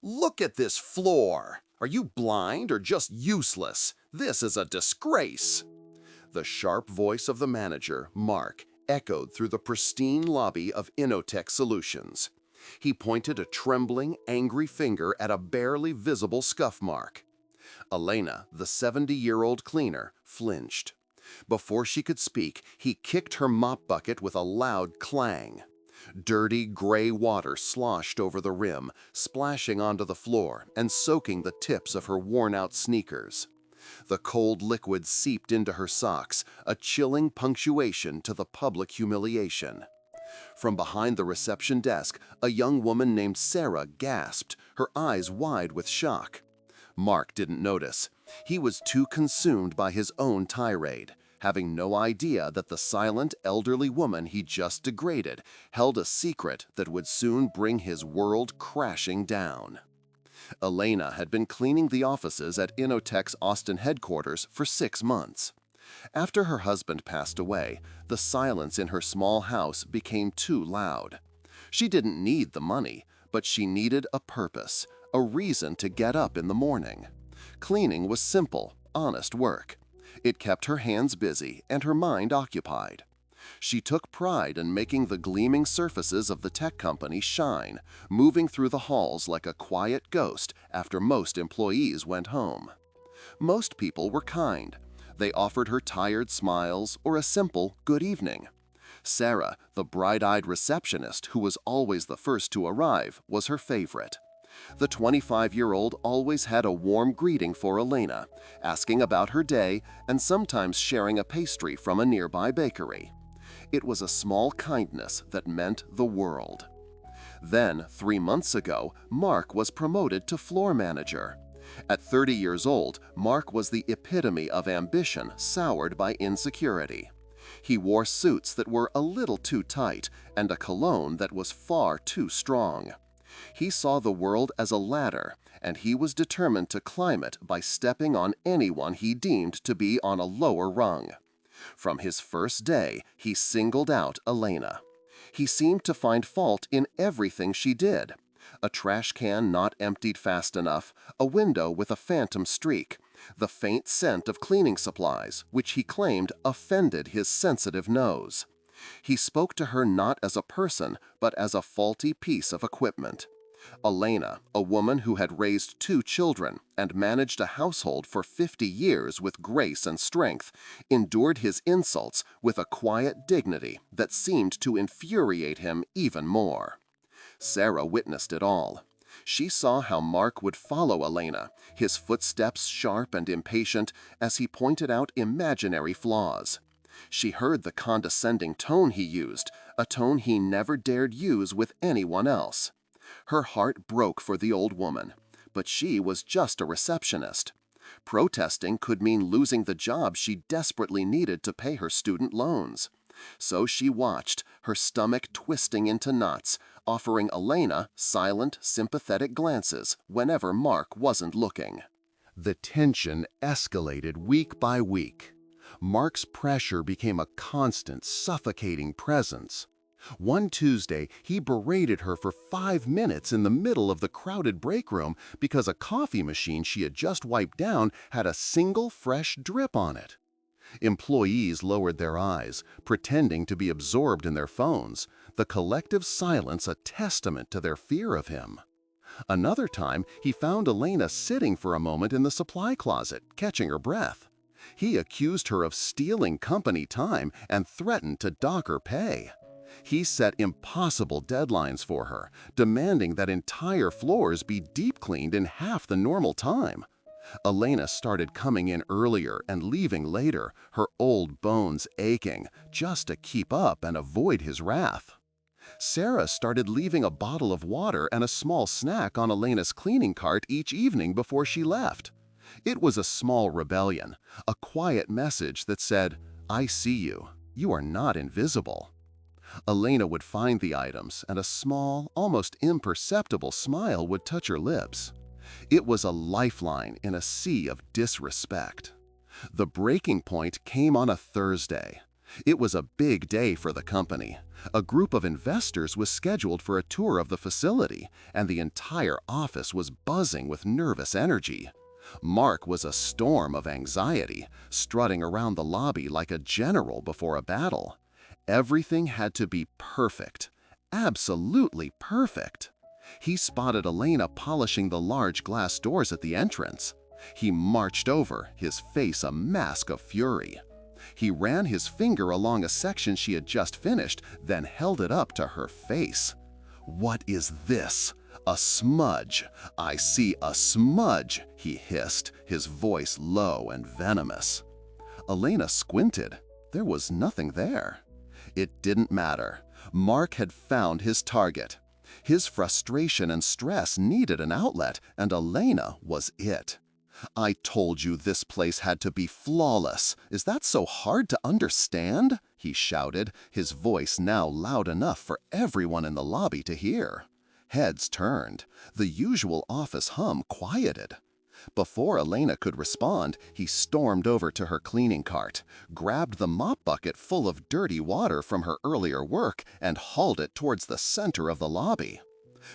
Look at this floor! Are you blind or just useless? This is a disgrace! The sharp voice of the manager, Mark, echoed through the pristine lobby of Innotech Solutions. He pointed a trembling, angry finger at a barely visible scuff mark. Elena, the 70-year-old cleaner, flinched. Before she could speak, he kicked her mop bucket with a loud clang. Dirty, gray water sloshed over the rim, splashing onto the floor and soaking the tips of her worn-out sneakers. The cold liquid seeped into her socks, a chilling punctuation to the public humiliation. From behind the reception desk, a young woman named Sarah gasped, her eyes wide with shock. Mark didn't notice. He was too consumed by his own tirade, having no idea that the silent, elderly woman he just degraded held a secret that would soon bring his world crashing down. Elena had been cleaning the offices at Innotech's Austin headquarters for 6 months. After her husband passed away, the silence in her small house became too loud. She didn't need the money, but she needed a purpose, a reason to get up in the morning. Cleaning was simple, honest work. It kept her hands busy and her mind occupied. She took pride in making the gleaming surfaces of the tech company shine, moving through the halls like a quiet ghost after most employees went home. Most people were kind. They offered her tired smiles or a simple good evening. Sarah, the bright-eyed receptionist who was always the first to arrive, was her favorite. The 25-year-old always had a warm greeting for Elena, asking about her day and sometimes sharing a pastry from a nearby bakery. It was a small kindness that meant the world. Then, 3 months ago, Mark was promoted to floor manager. At 30 years old, Mark was the epitome of ambition soured by insecurity. He wore suits that were a little too tight and a cologne that was far too strong. He saw the world as a ladder, and he was determined to climb it by stepping on anyone he deemed to be on a lower rung. From his first day, he singled out Elena. He seemed to find fault in everything she did. A trash can not emptied fast enough, a window with a phantom streak, the faint scent of cleaning supplies, which he claimed offended his sensitive nose. He spoke to her not as a person, but as a faulty piece of equipment. Elena, a woman who had raised 2 children and managed a household for 50 years with grace and strength, endured his insults with a quiet dignity that seemed to infuriate him even more. Sarah witnessed it all. She saw how Mark would follow Elena, his footsteps sharp and impatient as he pointed out imaginary flaws. She heard the condescending tone he used, a tone he never dared use with anyone else. Her heart broke for the old woman, but she was just a receptionist. Protesting could mean losing the job she desperately needed to pay her student loans. So she watched, her stomach twisting into knots, offering Elena silent, sympathetic glances whenever Mark wasn't looking. The tension escalated week by week. Mark's pressure became a constant, suffocating presence. One Tuesday, he berated her for 5 minutes in the middle of the crowded break room because a coffee machine she had just wiped down had a single fresh drip on it. Employees lowered their eyes, pretending to be absorbed in their phones, the collective silence a testament to their fear of him. Another time, he found Elena sitting for a moment in the supply closet, catching her breath. He accused her of stealing company time and threatened to dock her pay. He set impossible deadlines for her, demanding that entire floors be deep cleaned in half the normal time. Elena started coming in earlier and leaving later, her old bones aching, just to keep up and avoid his wrath. Sarah started leaving a bottle of water and a small snack on Elena's cleaning cart each evening before she left. It was a small rebellion, a quiet message that said, "I see you. You are not invisible." Elena would find the items, and a small, almost imperceptible smile would touch her lips. It was a lifeline in a sea of disrespect. The breaking point came on a Thursday. It was a big day for the company. A group of investors was scheduled for a tour of the facility, and the entire office was buzzing with nervous energy. Mark was a storm of anxiety, strutting around the lobby like a general before a battle. Everything had to be perfect. Absolutely perfect. He spotted Elena polishing the large glass doors at the entrance. He marched over, his face a mask of fury. He ran his finger along a section she had just finished, then held it up to her face. "What is this? A smudge. I see a smudge," he hissed, his voice low and venomous. Elena squinted. There was nothing there. It didn't matter. Mark had found his target. His frustration and stress needed an outlet, and Elena was it. "I told you this place had to be flawless. Is that so hard to understand?" he shouted, his voice now loud enough for everyone in the lobby to hear. Heads turned. The usual office hum quieted. Before Elena could respond, he stormed over to her cleaning cart, grabbed the mop bucket full of dirty water from her earlier work, and hauled it towards the center of the lobby.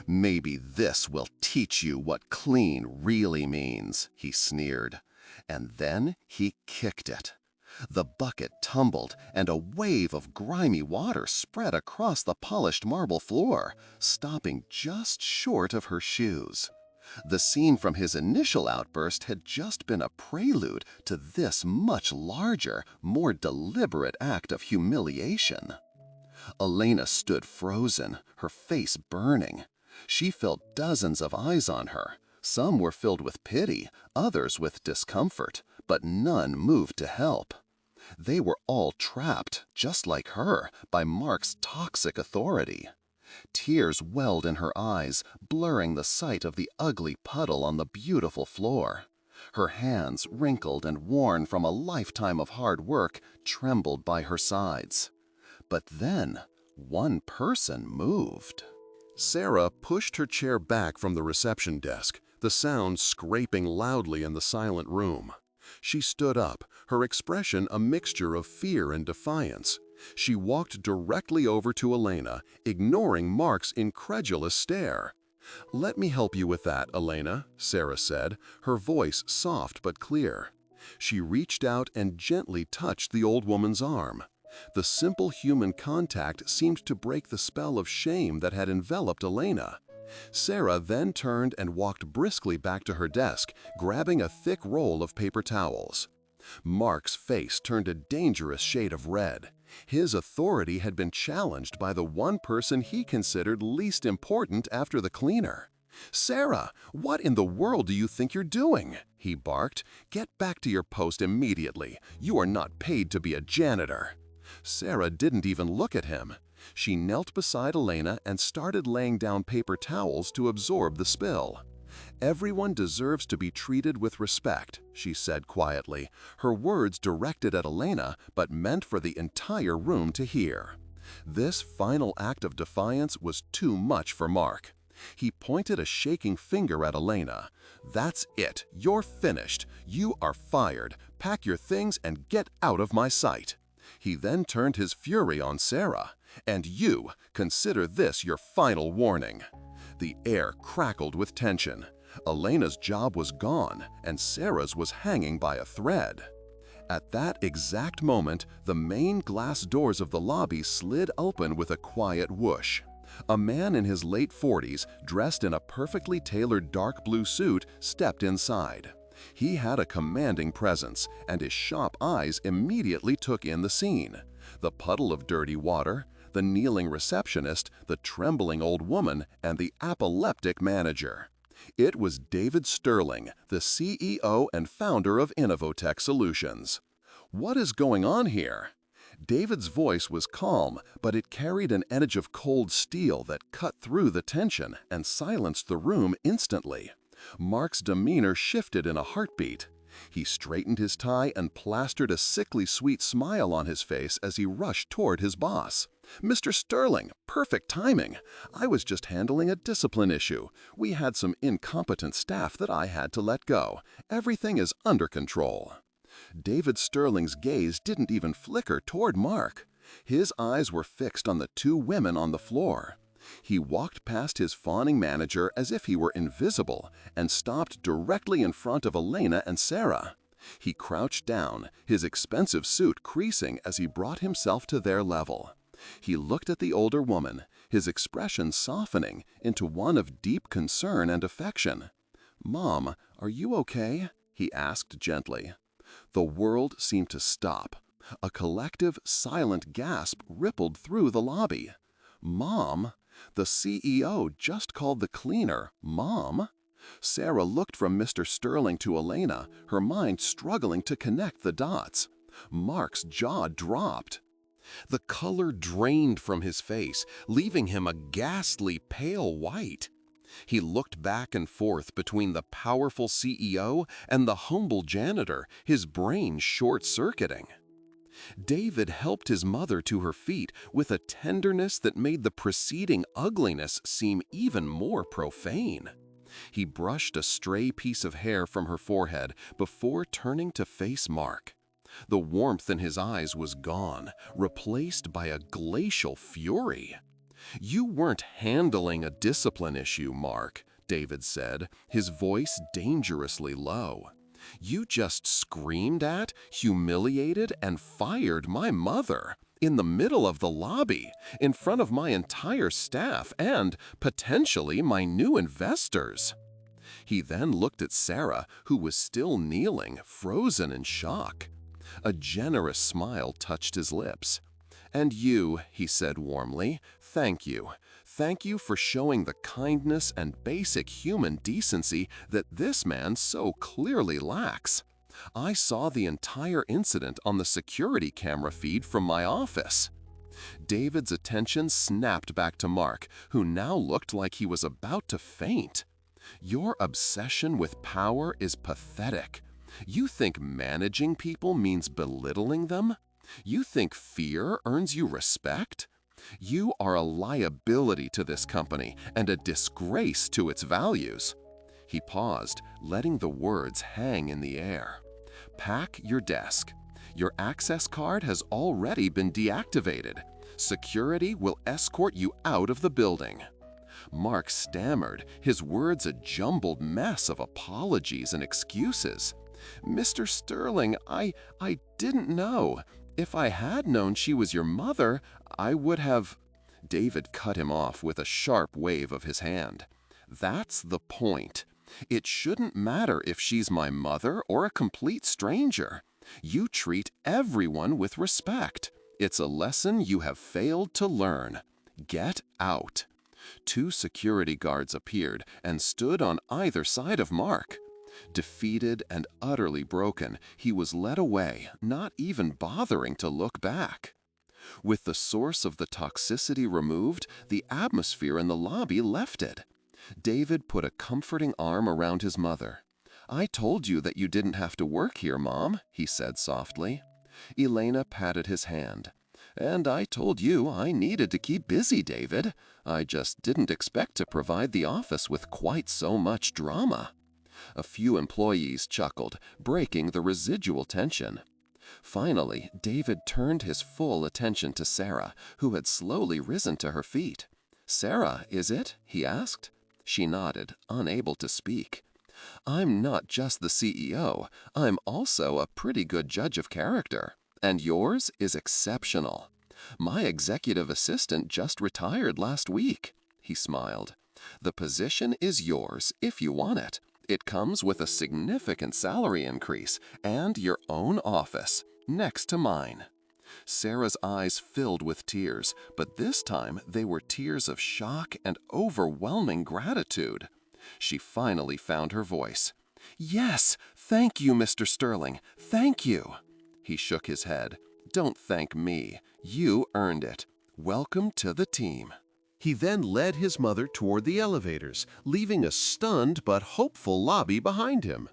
"Maybe this will teach you what clean really means," he sneered. And then he kicked it. The bucket tumbled, and a wave of grimy water spread across the polished marble floor, stopping just short of her shoes. The scene from his initial outburst had just been a prelude to this much larger, more deliberate act of humiliation. Elena stood frozen, her face burning. She felt dozens of eyes on her. Some were filled with pity, others with discomfort, but none moved to help. They were all trapped, just like her, by Mark's toxic authority. Tears welled in her eyes, blurring the sight of the ugly puddle on the beautiful floor. Her hands, wrinkled and worn from a lifetime of hard work, trembled by her sides. But then, one person moved. Sarah pushed her chair back from the reception desk, the sound scraping loudly in the silent room. She stood up, her expression a mixture of fear and defiance. She walked directly over to Elena, ignoring Mark's incredulous stare. "Let me help you with that, Elena," Sarah said, her voice soft but clear. She reached out and gently touched the old woman's arm. The simple human contact seemed to break the spell of shame that had enveloped Elena. Sarah then turned and walked briskly back to her desk, grabbing a thick roll of paper towels. Mark's face turned a dangerous shade of red. His authority had been challenged by the one person he considered least important after the cleaner. "Sarah, what in the world do you think you're doing?" he barked. "Get back to your post immediately. You are not paid to be a janitor." Sarah didn't even look at him. She knelt beside Elena and started laying down paper towels to absorb the spill. "Everyone deserves to be treated with respect," she said quietly, her words directed at Elena but meant for the entire room to hear. This final act of defiance was too much for Mark. He pointed a shaking finger at Elena. "That's it. You're finished. You are fired. Pack your things and get out of my sight." He then turned his fury on Sarah. "And you, consider this your final warning." The air crackled with tension. Elena's job was gone, and Sarah's was hanging by a thread. At that exact moment, the main glass doors of the lobby slid open with a quiet whoosh. A man in his late 40s, dressed in a perfectly tailored dark blue suit, stepped inside. He had a commanding presence, and his sharp eyes immediately took in the scene. The puddle of dirty water, the kneeling receptionist, the trembling old woman, and the apoplectic manager. It was David Sterling, the CEO and founder of Innovotech Solutions. "What is going on here?" David's voice was calm, but it carried an edge of cold steel that cut through the tension and silenced the room instantly. Mark's demeanor shifted in a heartbeat. He straightened his tie and plastered a sickly sweet smile on his face as he rushed toward his boss. "Mr. Sterling, perfect timing. I was just handling a discipline issue. We had some incompetent staff that I had to let go. Everything is under control." David Sterling's gaze didn't even flicker toward Mark. His eyes were fixed on the two women on the floor. He walked past his fawning manager as if he were invisible and stopped directly in front of Elena and Sarah. He crouched down, his expensive suit creasing as he brought himself to their level. He looked at the older woman, his expression softening into one of deep concern and affection. "Mom, are you okay?" he asked gently. The world seemed to stop. A collective, silent gasp rippled through the lobby. Mom? The CEO just called the cleaner Mom? Sarah looked from Mr. Sterling to Elena, her mind struggling to connect the dots. Mark's jaw dropped. The color drained from his face, leaving him a ghastly pale white. He looked back and forth between the powerful CEO and the humble janitor, his brain short-circuiting. David helped his mother to her feet with a tenderness that made the preceding ugliness seem even more profane. He brushed a stray piece of hair from her forehead before turning to face Mark. The warmth in his eyes was gone, replaced by a glacial fury. "You weren't handling a discipline issue, Mark," David said, his voice dangerously low. "You just screamed at, humiliated, and fired my mother in the middle of the lobby, in front of my entire staff and, potentially, my new investors." He then looked at Sarah, who was still kneeling, frozen in shock. A generous smile touched his lips. "And you," he said warmly, "thank you. Thank you for showing the kindness and basic human decency that this man so clearly lacks. I saw the entire incident on the security camera feed from my office." David's attention snapped back to Mark, who now looked like he was about to faint. "Your obsession with power is pathetic. You think managing people means belittling them? You think fear earns you respect? You are a liability to this company and a disgrace to its values." He paused, letting the words hang in the air. "Pack your desk. Your access card has already been deactivated. Security will escort you out of the building." Mark stammered, his words a jumbled mess of apologies and excuses. "Mr. Sterling, I didn't know. If I had known she was your mother, I would have—" David cut him off with a sharp wave of his hand. "That's the point. It shouldn't matter if she's my mother or a complete stranger. You treat everyone with respect. It's a lesson you have failed to learn. Get out." Two security guards appeared and stood on either side of Mark. Defeated and utterly broken, he was led away, not even bothering to look back. With the source of the toxicity removed, the atmosphere in the lobby lifted. David put a comforting arm around his mother. "I told you that you didn't have to work here, Mom," he said softly. Elena patted his hand. "And I told you I needed to keep busy, David. I just didn't expect to provide the office with quite so much drama." A few employees chuckled, breaking the residual tension. Finally, David turned his full attention to Sarah, who had slowly risen to her feet. "Sarah, is it?" he asked. She nodded, unable to speak. "I'm not just the CEO. I'm also a pretty good judge of character. And yours is exceptional. My executive assistant just retired last week." He smiled. "The position is yours if you want it. It comes with a significant salary increase and your own office, next to mine." Sarah's eyes filled with tears, but this time they were tears of shock and overwhelming gratitude. She finally found her voice. "Yes, thank you, Mr. Sterling. Thank you." He shook his head. "Don't thank me. You earned it. Welcome to the team." He then led his mother toward the elevators, leaving a stunned but hopeful lobby behind him.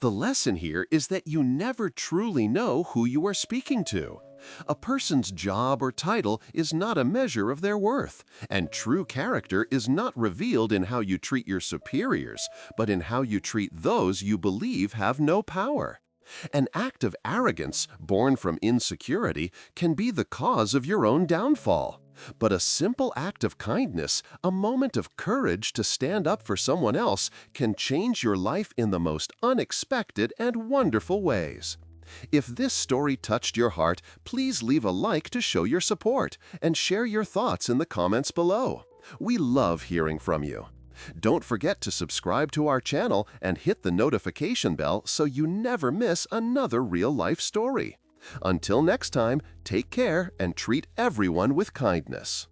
The lesson here is that you never truly know who you are speaking to. A person's job or title is not a measure of their worth, and true character is not revealed in how you treat your superiors, but in how you treat those you believe have no power. An act of arrogance born from insecurity can be the cause of your own downfall. But a simple act of kindness, a moment of courage to stand up for someone else, can change your life in the most unexpected and wonderful ways. If this story touched your heart, please leave a like to show your support and share your thoughts in the comments below. We love hearing from you. Don't forget to subscribe to our channel and hit the notification bell so you never miss another real-life story. Until next time, take care and treat everyone with kindness.